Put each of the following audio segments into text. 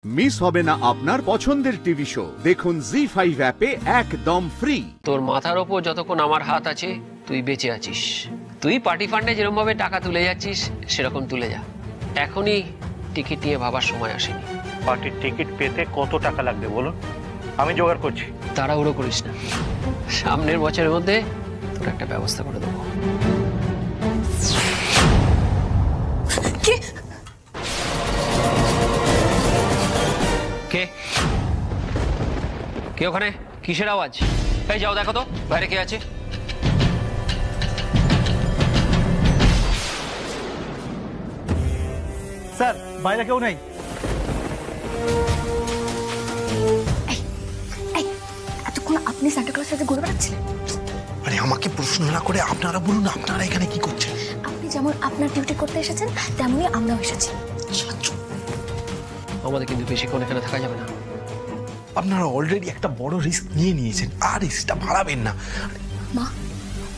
Miss হবে না আপনার পছন্দের টিভি শো। দেখুন জি5 অ্যাপে একদম ফ্রি। তোর মাথার ওপর যতক্ষণ আমার হাত আছে তুই বেঁচে আছিস। তুই পার্টি ফান্ডে যেরকম ভাবে টাকা তুলে যাচ্ছিস সেরকম তুলে যা। এখনই টিকিট নিয়ে ভাবার সময় আসেনি। পার্টির টিকিট পেতে কত টাকা লাগবে বলুন, আমি জোগাড় করছি। তাড়াহুড়ো করিস না, সামনের বছরের মধ্যে তোর একটা ব্যবস্থা করে দেবো। কে কে ওখানে? কিসের আওয়াজ? এই যাও দেখো তো বাইরে কে আছে। স্যার বাইরে কেউ নেই। এতক্ষণ আপনি সান্টা ক্লজের সাথে ঘুরে বেড়াচ্ছিলেন? আরে আমাকে প্রশ্ন না করে আপনারা বলুন, আপনারা এখানে কি করছেন? আপনি যেমন আপনার ডিউটি করতে এসেছেন তেমনই আমরাও এসেছি। আমাদের কিন্তু বেশিক্ষণ এখানে থাকা যাবে না। আপনারা অলরেডি একটা বড় রিস্ক নিয়ে নিয়েছেন, আর রিস্কটা বাড়াবেন না। মা,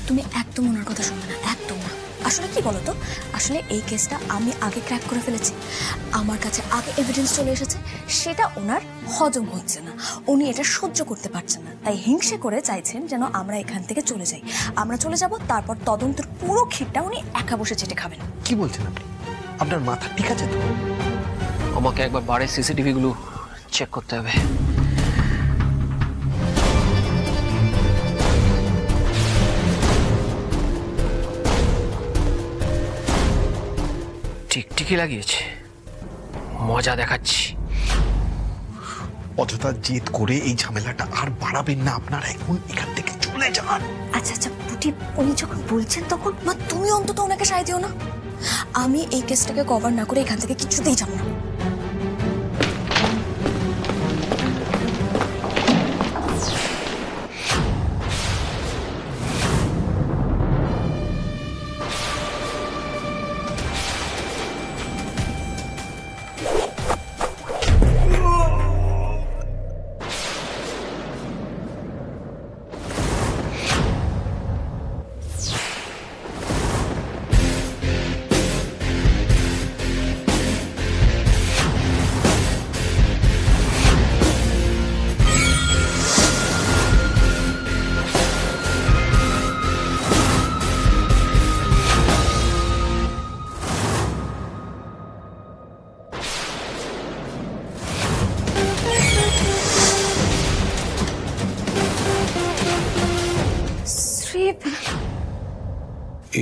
তুমি একদম ওনার কথা শুনবে না, একদম না। আসলে কি বলতো, আসলে এই কেসটা আমি আগে ক্র্যাক করে ফেলেছি। আমার কাছে আগে এভিডেন্স চলে এসেছে, সেটা ওনার হজম হচ্ছে না। উনি এটা সহ্য করতে পারছেন না, তাই হিংসে করে চাইছেন যেন আমরা এখান থেকে চলে যাই। আমরা চলে যাব, তারপর তদন্তের পুরো ক্ষীরটা উনি একা বসে চেটে খাবেন। কি বলছেন আপনি? আপনার মাথা ঠিক আছে তো? আমাকে একবার বাড়ির সিসিটিভি গুলো চেক করতে হবে। টিকটিকি লাগিয়েছে, মজা দেখাচ্ছি। অযথা জেদ করে এই ঝামেলাটা আর বাড়াবেন না, আপনারা এখন এখান থেকে চলে যান। আচ্ছা আচ্ছা পুটি, উনি যখন বলছেন তখন মা তুমি অন্তত ওনাকে সায় দিও না। আমি এই কেসটাকে কভার না করে এখান থেকে কিছুতেই যাবো না।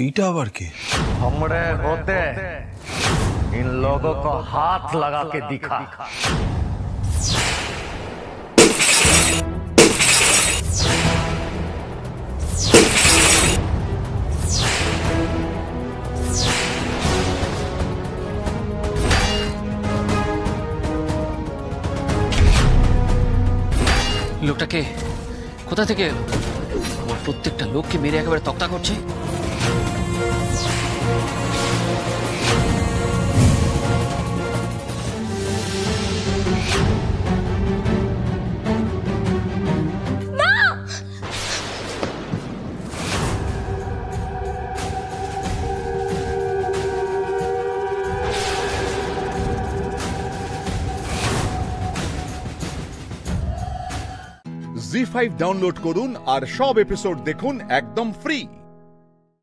এইটা আবার কি? हमरे होते इन लोगों को हाथ लगा के दिखा। লোকটা কে? কোথা থেকে এলো? আমার প্রত্যেকটা লোককে মেরে একেবারে তক্তা করছে। জি5 ডাউনলোড করুন আর সব এপিসোড দেখুন একদম ফ্রি।